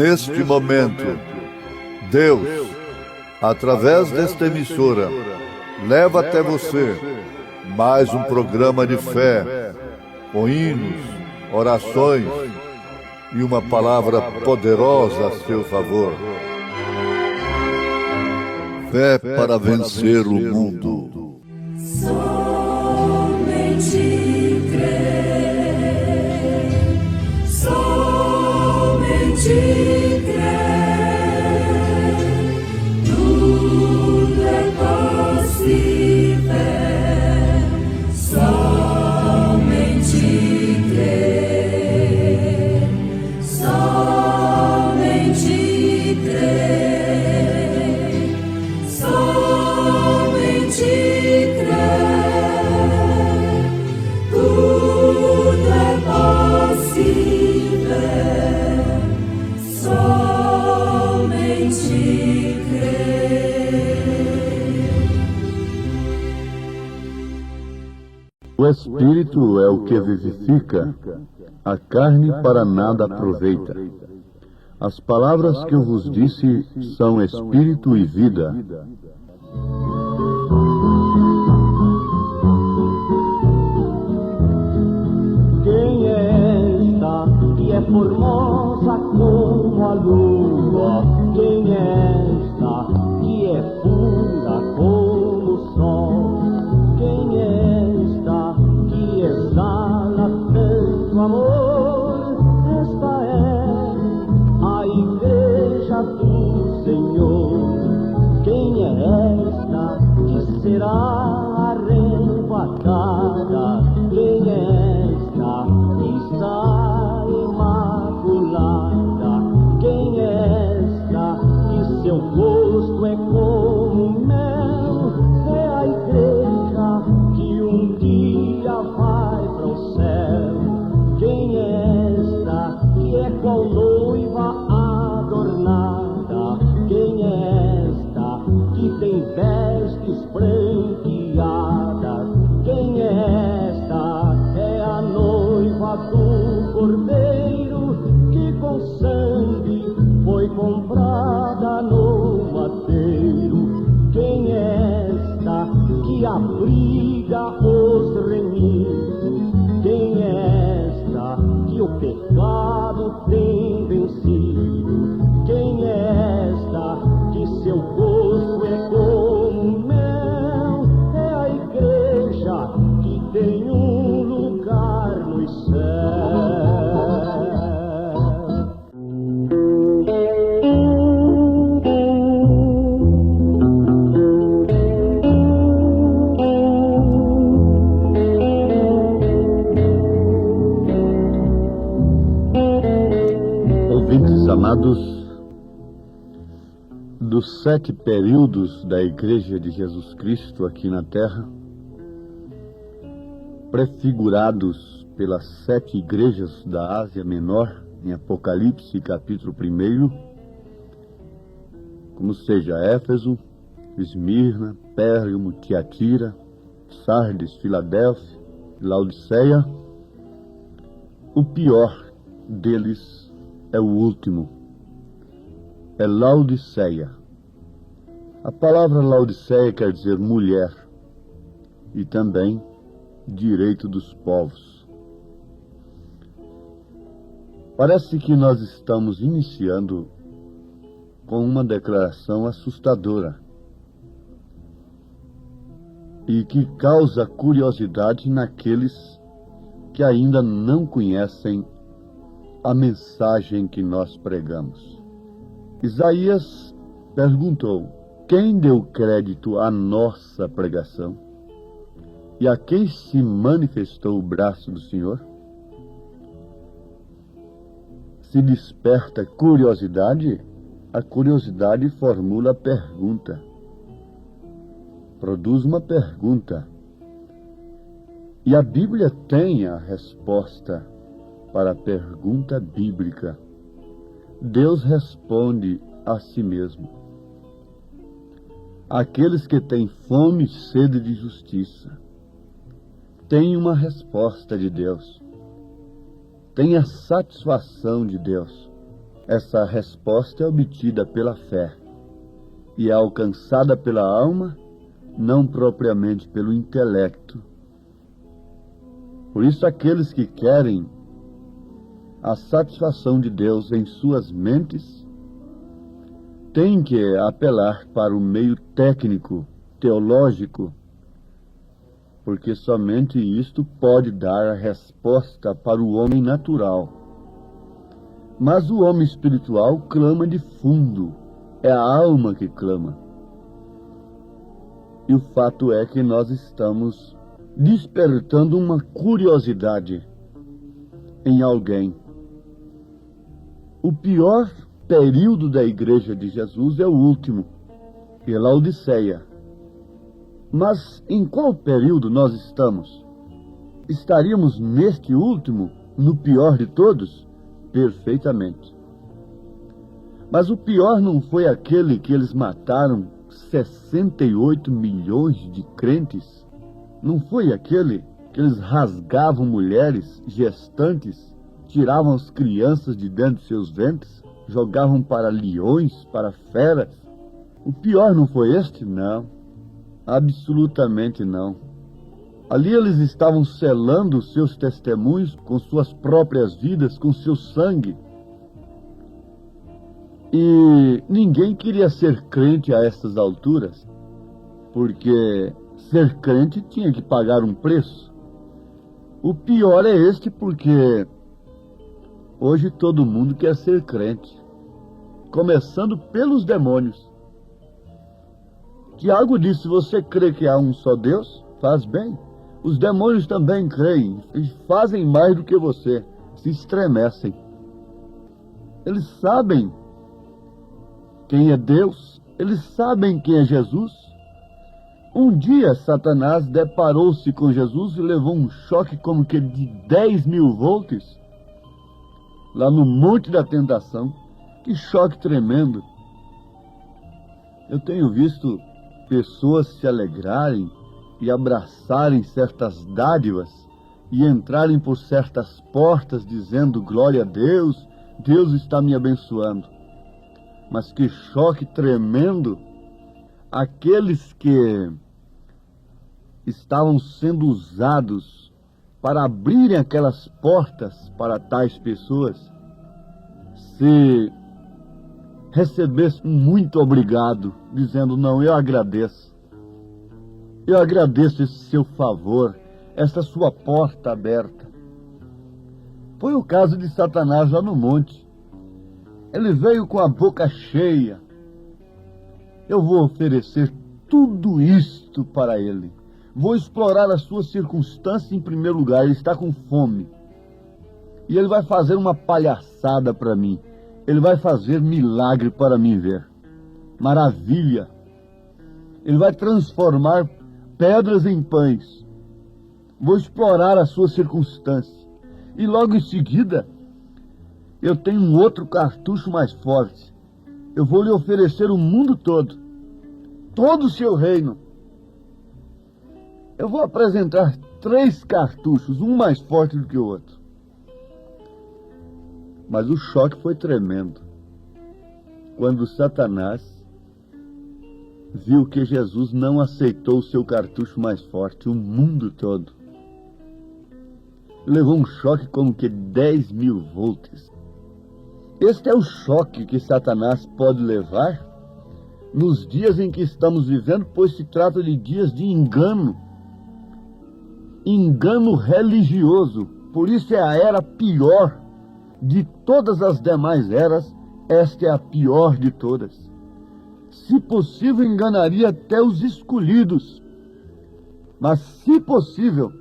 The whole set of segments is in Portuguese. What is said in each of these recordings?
Neste momento, Deus, através desta emissora, leva até você mais um programa de fé, com hinos, orações e uma palavra poderosa a seu favor. Fé para vencer o mundo. Somente crer, somente crer, tudo é possível, somente crer, somente crer, somente crer, tudo é possível, somente crer. O Espírito é o que vivifica, a carne para nada aproveita. As palavras que eu vos disse são Espírito e vida. Quem é esta que é formosa como a lua? Quem é esta que é pura como o sol? Quem é esta que exala tanto amor? Esta é a igreja do Senhor. Quem é esta que será arrebatada? Quem é esta que está imaculada? Quem é esta que seu rosto é como mel? É a igreja que um dia vai para o céu. Quem é esta que é qual noiva adornada? Quem é esta que tem vestes branqueadas? Quem é esta? É a noiva do Cordeiro, que com sangue foi comprada no madeiro. Quem é esta que abriga os remidos? Quem é esta que o pecado tem vencido? Quem é esta que seu rosto é como mel? É a igreja que tem um lugar nos céus. Ouvintes amados, dos 7 períodos da Igreja de Jesus Cristo aqui na Terra, prefigurados pelas 7 igrejas da Ásia Menor, em Apocalipse capítulo 1, como seja Éfeso, Esmirna, Pérgamo, Tiatira, Sardes, Filadélfia, Laodiceia, o pior deles é o último, é Laodiceia. A palavra Laodiceia quer dizer mulher e também direito dos povos. Parece que nós estamos iniciando com uma declaração assustadora e que causa curiosidade naqueles que ainda não conhecem a mensagem que nós pregamos. Isaías perguntou: quem deu crédito à nossa pregação? E a quem se manifestou o braço do Senhor? Se desperta curiosidade, a curiosidade formula a pergunta. Produz uma pergunta. E a Bíblia tem a resposta para a pergunta bíblica. Deus responde a si mesmo. Aqueles que têm fome e sede de justiça têm uma resposta de Deus. Têm a satisfação de Deus. Essa resposta é obtida pela fé e é alcançada pela alma, não propriamente pelo intelecto. Por isso, aqueles que querem a satisfação de Deus em suas mentes têm que apelar para o meio técnico, teológico, porque somente isto pode dar a resposta para o homem natural. Mas o homem espiritual clama de fundo, é a alma que clama. E o fato é que nós estamos despertando uma curiosidade em alguém. O pior período da Igreja de Jesus é o último, que é Laodiceia. Mas em qual período nós estamos? Estaríamos neste último, no pior de todos? Perfeitamente. Mas o pior não foi aquele que eles mataram 68 milhões de crentes? Não foi aquele que eles rasgavam mulheres gestantes, tiravam as crianças de dentro de seus ventres, jogavam para leões, para feras? O pior não foi este? Não. Absolutamente não. Ali eles estavam selando os seus testemunhos com suas próprias vidas, com seu sangue. E ninguém queria ser crente a essas alturas, porque ser crente tinha que pagar um preço. O pior é este, porque hoje todo mundo quer ser crente, começando pelos demônios. Tiago disse: você crê que há um só Deus? Faz bem. Os demônios também creem e fazem mais do que você, se estremecem. Eles sabem quem é Deus, eles sabem quem é Jesus. Um dia Satanás deparou-se com Jesus e levou um choque como que de 10.000 volts, lá no Monte da Tentação. Que choque tremendo. Eu tenho visto pessoas se alegrarem e abraçarem certas dádivas e entrarem por certas portas dizendo: glória a Deus, Deus está me abençoando. Mas que choque tremendo aqueles que estavam sendo usados para abrirem aquelas portas para tais pessoas, se recebesse um muito obrigado, dizendo: não, eu agradeço esse seu favor, essa sua porta aberta. Foi o caso de Satanás lá no monte. Ele veio com a boca cheia: eu vou oferecer tudo isto para ele, vou explorar as suas circunstâncias em primeiro lugar. Ele está com fome e ele vai fazer uma palhaçada para mim. Ele vai fazer milagre para mim ver. Maravilha. Ele vai transformar pedras em pães. Vou explorar as suas circunstâncias. E logo em seguida, eu tenho um outro cartucho mais forte. Eu vou lhe oferecer o mundo todo. Todo o seu reino. Eu vou apresentar 3 cartuchos, um mais forte do que o outro. Mas o choque foi tremendo quando Satanás viu que Jesus não aceitou o seu cartucho mais forte, o mundo todo. Levou um choque como que 10.000 volts. Este é o choque que Satanás pode levar nos dias em que estamos vivendo, pois se trata de dias de engano. Engano religioso. Por isso é a era pior de todas as demais eras. Esta é a pior de todas. Se possível, enganaria até os escolhidos. Mas, se possível,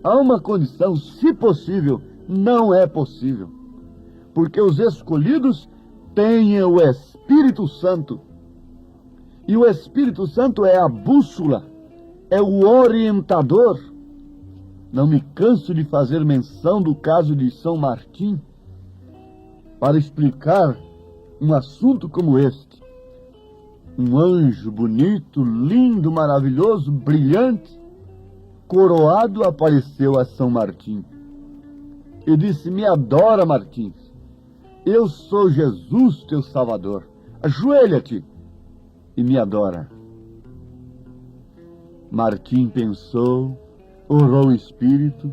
há uma condição: se possível, não é possível. Porque os escolhidos têm o Espírito Santo. E o Espírito Santo é a bússola, é o orientador. Não me canso de fazer menção do caso de São Martim para explicar um assunto como este. Um anjo bonito, lindo, maravilhoso, brilhante, coroado, apareceu a São Martim e disse: me adora, Martins, Eu sou Jesus, teu Salvador. Ajoelha-te e me adora. Martim pensou, orou o Espírito,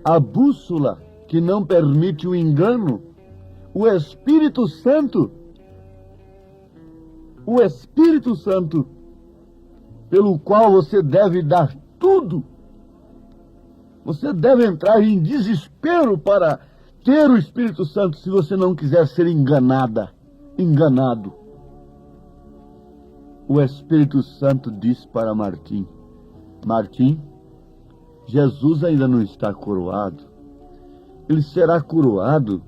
a bússola que não permite o engano, o Espírito Santo, pelo qual você deve dar tudo. Você deve entrar em desespero para ter o Espírito Santo se você não quiser ser enganado. O Espírito Santo disse para Martim: Martim, Jesus ainda não está coroado. Ele será coroado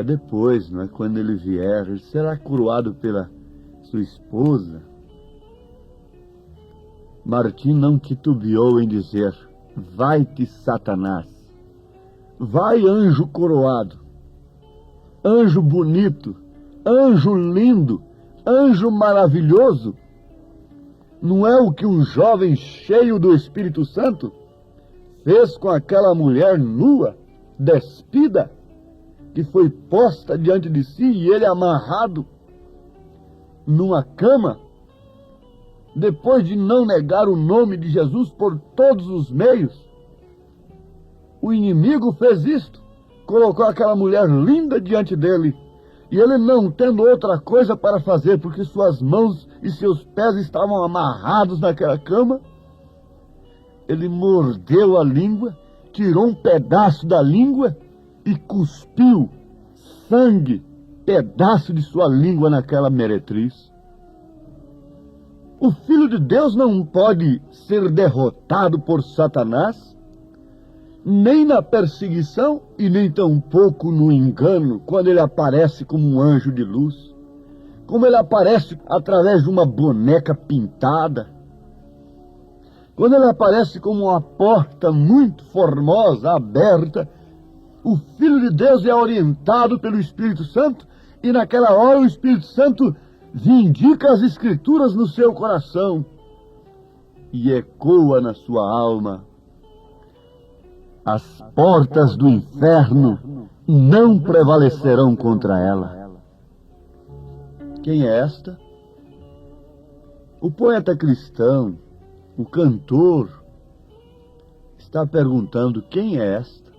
depois, não é? Quando ele vier, ele será coroado pela sua esposa. Martim não titubeou em dizer: vai-te, Satanás. Vai, anjo coroado, anjo bonito, anjo lindo, anjo maravilhoso. Não é o que um jovem cheio do Espírito Santo fez com aquela mulher nua, despida, que foi posta diante de si e ele amarrado numa cama, depois de não negar o nome de Jesus por todos os meios? O inimigo fez isto, colocou aquela mulher linda diante dele, e ele, não tendo outra coisa para fazer, porque suas mãos e seus pés estavam amarrados naquela cama, ele mordeu a língua, tirou um pedaço da língua e cuspiu sangue, pedaço de sua língua naquela meretriz. O Filho de Deus não pode ser derrotado por Satanás, nem na perseguição e nem tampouco no engano, quando ele aparece como um anjo de luz, como ele aparece através de uma boneca pintada, quando ele aparece como uma porta muito formosa, aberta. O Filho de Deus é orientado pelo Espírito Santo, e naquela hora o Espírito Santo vindica as Escrituras no seu coração e ecoa na sua alma: as portas do inferno não prevalecerão contra ela. Quem é esta? O poeta cristão, o cantor, está perguntando: quem é esta?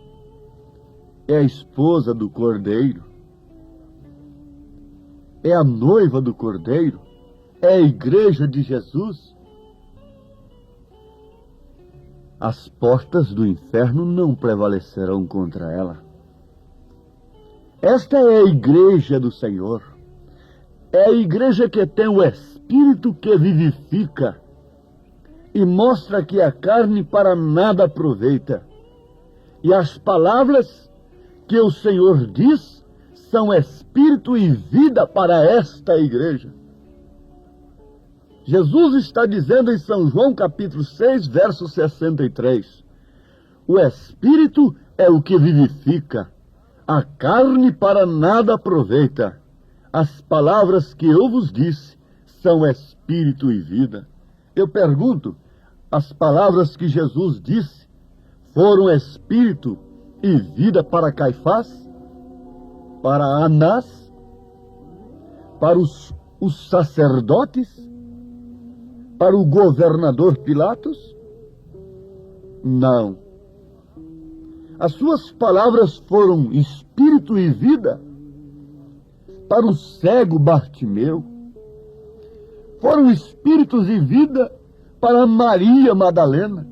É a esposa do Cordeiro? É a noiva do Cordeiro? É a igreja de Jesus? As portas do inferno não prevalecerão contra ela. Esta é a igreja do Senhor. É a igreja que tem o Espírito que vivifica e mostra que a carne para nada aproveita. E as palavras que o Senhor diz são espírito e vida para esta igreja. Jesus está dizendo em São João capítulo 6, verso 63, o Espírito é o que vivifica, a carne para nada aproveita. As palavras que eu vos disse são Espírito e vida. Eu pergunto, as palavras que Jesus disse foram Espírito e vida para Caifás, para Anás, para os sacerdotes, para o governador Pilatos? Não. As suas palavras foram espírito e vida para o cego Bartimeu. Foram espíritos e vida para Maria Madalena.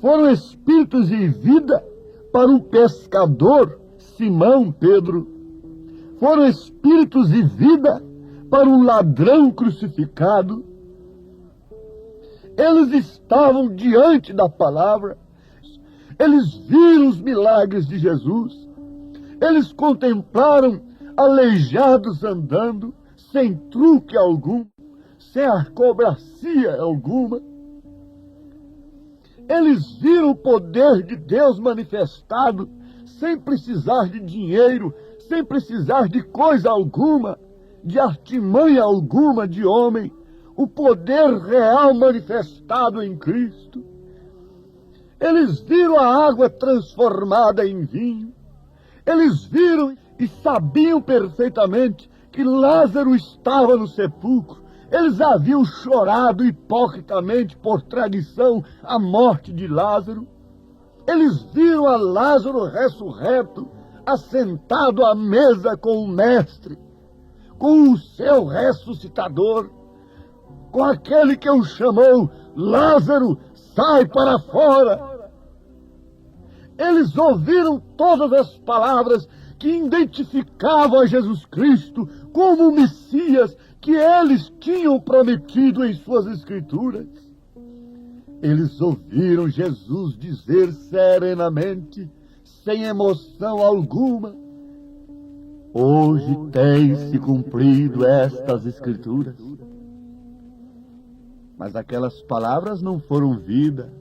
Foram espíritos e vida para o pescador Simão Pedro. Foram espíritos e vida para o ladrão crucificado. Eles estavam diante da palavra, eles viram os milagres de Jesus, eles contemplaram aleijados andando, sem truque algum, sem acrobacia alguma. Eles viram o poder de Deus manifestado, sem precisar de dinheiro, sem precisar de coisa alguma, de artimanha alguma de homem, o poder real manifestado em Cristo. Eles viram a água transformada em vinho. Eles viram e sabiam perfeitamente que Lázaro estava no sepulcro. Eles haviam chorado hipocritamente por tradição a morte de Lázaro. Eles viram a Lázaro ressurreto, assentado à mesa com o Mestre, com o seu ressuscitador, com aquele que o chamou: Lázaro, sai para fora. Eles ouviram todas as palavras que identificavam a Jesus Cristo como o Messias que eles tinham prometido em suas Escrituras. Eles ouviram Jesus dizer serenamente, sem emoção alguma: hoje tem se cumprido estas Escrituras. Mas aquelas palavras não foram vida,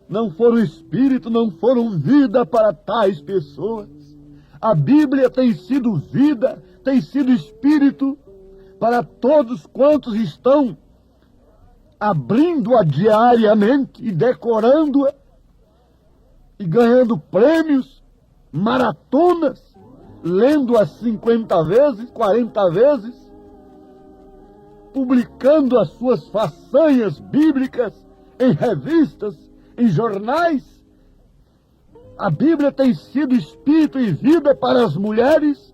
não foram espírito, não foram vida para tais pessoas. A Bíblia tem sido vida, tem sido espírito para todos quantos estão abrindo-a diariamente e decorando-a e ganhando prêmios, maratonas, lendo-a 50 vezes, 40 vezes, publicando as suas façanhas bíblicas em revistas, em jornais. A Bíblia tem sido espírito e vida para as mulheres.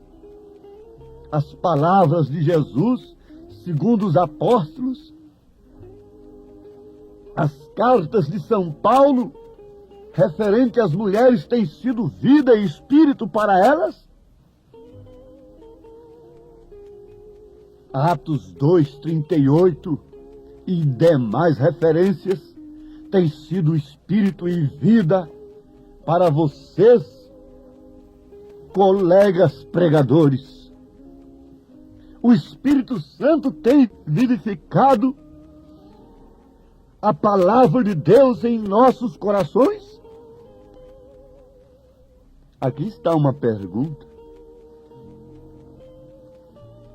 As palavras de Jesus, segundo os apóstolos, as cartas de São Paulo, referente às mulheres, têm sido vida e espírito para elas. Atos 2:38 e demais referências têm sido espírito e vida para vocês, colegas pregadores. O Espírito Santo tem vivificado a palavra de Deus em nossos corações? Aqui está uma pergunta.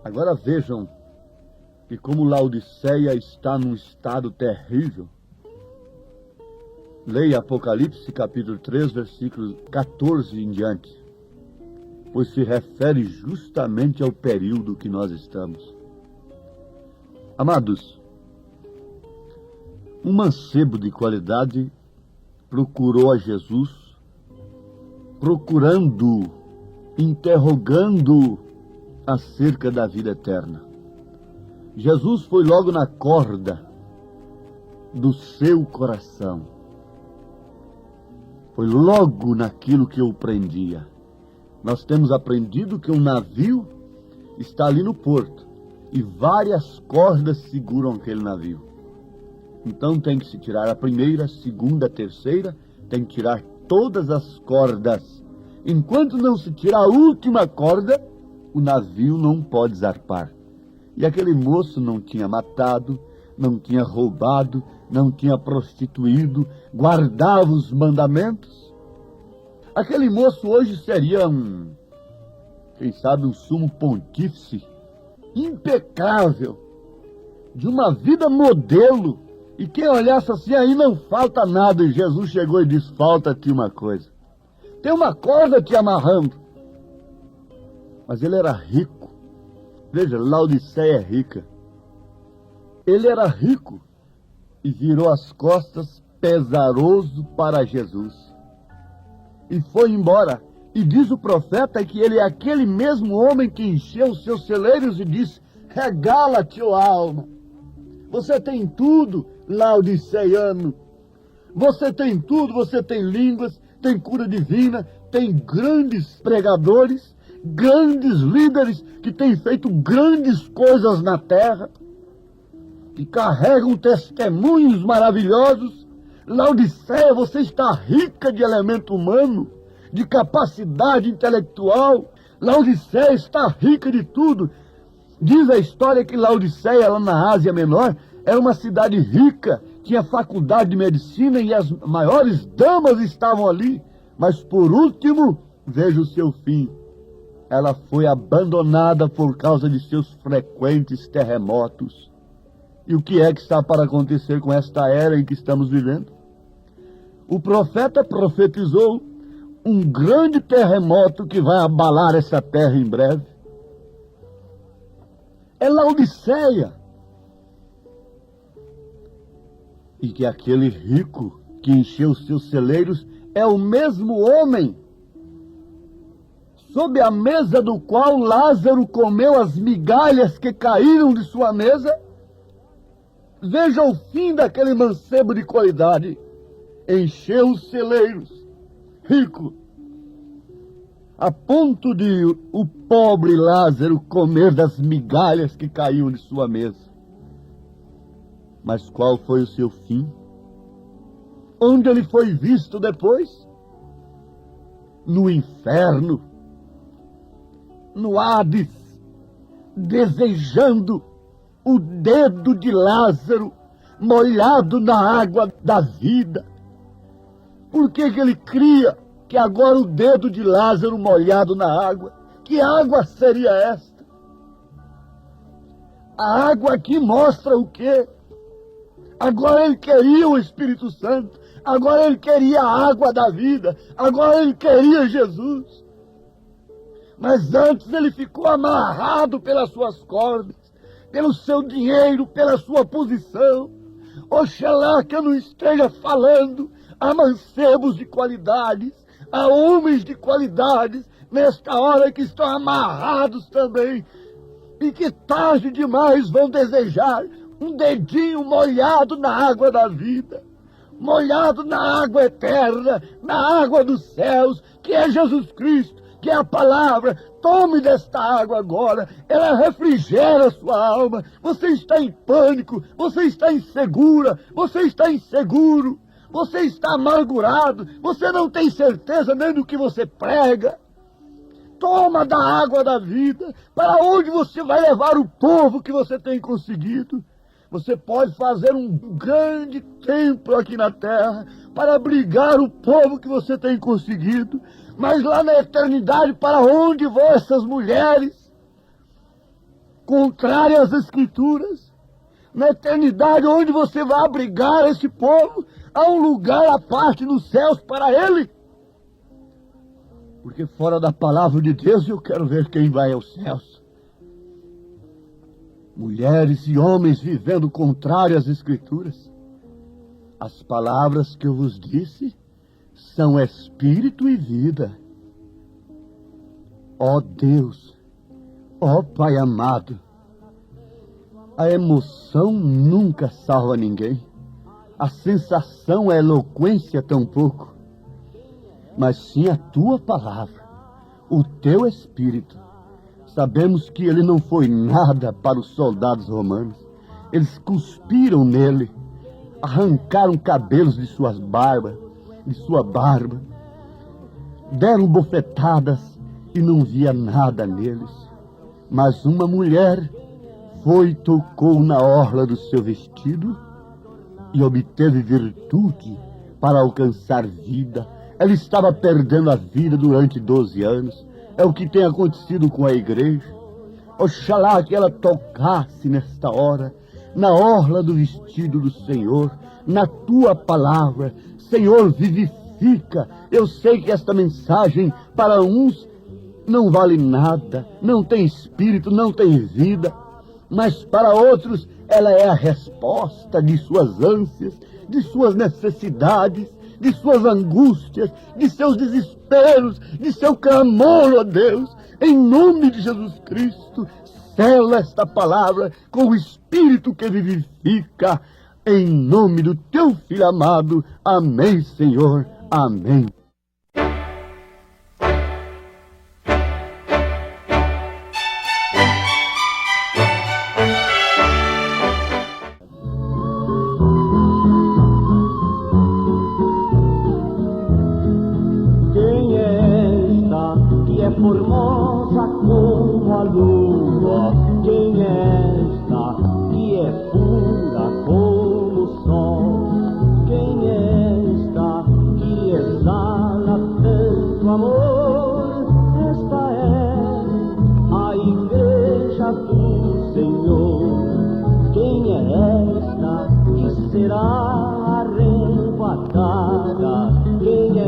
Agora vejam que como Laodiceia está num estado terrível. Leia Apocalipse capítulo 3, versículo 14 em diante, pois se refere justamente ao período que nós estamos. Amados, um mancebo de qualidade procurou a Jesus, interrogando acerca da vida eterna. Jesus foi logo na corda do seu coração. Foi logo naquilo que o prendia. Nós temos aprendido que um navio está ali no porto e várias cordas seguram aquele navio. Então tem que se tirar a primeira, a segunda, a terceira, tem que tirar todas as cordas. Enquanto não se tira a última corda, o navio não pode zarpar. E aquele moço não tinha matado, não tinha roubado, não tinha prostituído, guardava os mandamentos. Aquele moço hoje seria quem sabe, um sumo pontífice impecável, de uma vida modelo. E quem olhasse assim, aí não falta nada. E Jesus chegou e disse: falta-te uma coisa. Tem uma corda te amarrando. Mas ele era rico. Veja, Laodiceia é rica. Ele era rico e virou as costas pesaroso para Jesus. E foi embora. E diz o profeta que ele é aquele mesmo homem que encheu os seus celeiros e disse: regala-te, ó alma. Você tem tudo, laodiceiano. Você tem tudo, você tem línguas, tem cura divina, tem grandes pregadores, grandes líderes que têm feito grandes coisas na terra, que carregam testemunhos maravilhosos. Laodiceia, você está rica de elemento humano, de capacidade intelectual. Laodiceia está rica de tudo. Diz a história que Laodiceia, lá na Ásia Menor, era uma cidade rica, tinha faculdade de medicina e as maiores damas estavam ali. Mas por último, veja o seu fim. Ela foi abandonada por causa de seus frequentes terremotos. E o que é que está para acontecer com esta era em que estamos vivendo? O profeta profetizou um grande terremoto que vai abalar essa terra em breve. É Laodiceia. E que aquele rico que encheu os seus celeiros é o mesmo homem sob a mesa do qual Lázaro comeu as migalhas que caíram de sua mesa. Veja o fim daquele mancebo de qualidade. Encheu os celeiros, rico, a ponto de o pobre Lázaro comer das migalhas que caíam de sua mesa. Mas qual foi o seu fim? Onde ele foi visto depois? No inferno, no Hades, desejando o dedo de Lázaro molhado na água da vida. Por que ele cria que agora o dedo de Lázaro molhado na água? Que água seria esta? A água aqui mostra o quê? Agora ele queria o Espírito Santo, agora ele queria a água da vida, agora ele queria Jesus. Mas antes ele ficou amarrado pelas suas cordas, pelo seu dinheiro, pela sua posição. Oxalá que eu não esteja falando a mancebos de qualidades, a homens de qualidades, nesta hora que estão amarrados também, e que tarde demais vão desejar um dedinho molhado na água da vida, molhado na água eterna, na água dos céus, que é Jesus Cristo, que é a palavra. Tome desta água agora, ela refrigera a sua alma. Você está em pânico, você está insegura, você está inseguro, você está amargurado, você não tem certeza nem do que você prega. Toma da água da vida. Para onde você vai levar o povo que você tem conseguido? Você pode fazer um grande templo aqui na terra para abrigar o povo que você tem conseguido, mas lá na eternidade, para onde vão essas mulheres contrárias às Escrituras? Na eternidade, onde você vai abrigar esse povo? Há um lugar à parte nos céus para ele? Porque fora da palavra de Deus eu quero ver quem vai aos céus. Mulheres e homens vivendo contrário às Escrituras. As palavras que eu vos disse são espírito e vida. Ó Deus, ó Pai amado, a emoção nunca salva ninguém. A sensação, a eloquência tampouco. Mas sim a tua palavra, o teu espírito. Sabemos que ele não foi nada para os soldados romanos. Eles cuspiram nele, arrancaram cabelos de sua barba, deram bofetadas e não via nada neles. Mas uma mulher foi e tocou na orla do seu vestido e obteve virtude para alcançar vida. Ela estava perdendo a vida durante 12 anos. É o que tem acontecido com a igreja. Oxalá que ela tocasse nesta hora na orla do vestido do Senhor, na tua palavra. Senhor, vivifica. Eu sei que esta mensagem para uns não vale nada, não tem espírito, não tem vida, mas para outros ela é a resposta de suas ânsias, de suas necessidades, de suas angústias, de seus desesperos, de seu clamor, ó Deus. Em nome de Jesus Cristo, sela esta palavra com o Espírito que vivifica, em nome do teu Filho amado. Amém, Senhor. Amém. Formosa como a lua, quem é esta que é pura como o sol? Quem é esta que exala tanto amor? Esta é a igreja do Senhor. Quem é esta que será arrebatada? Quem é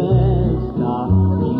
esta que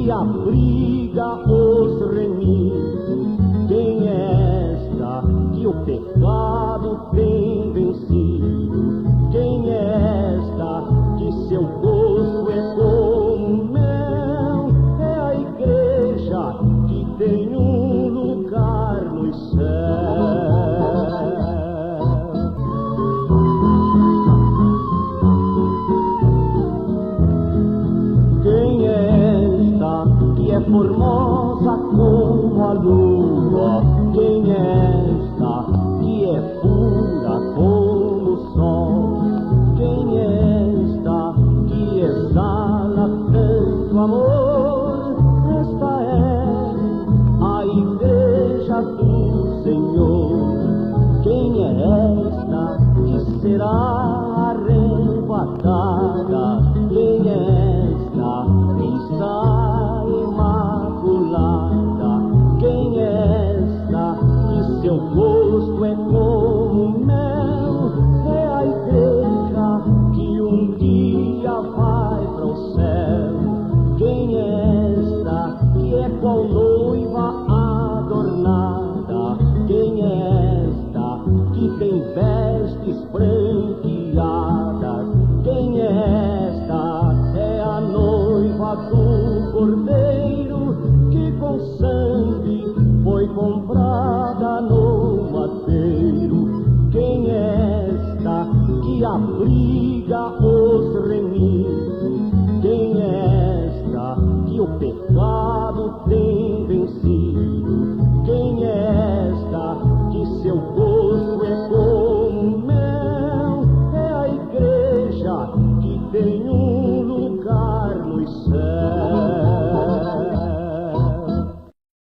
que abriga os remidos. Quem é esta que o pecado tem vencido? Quem é esta que seu gosto é como mel? É a igreja que tem um lugar nos céus. Quem é esta que é formosa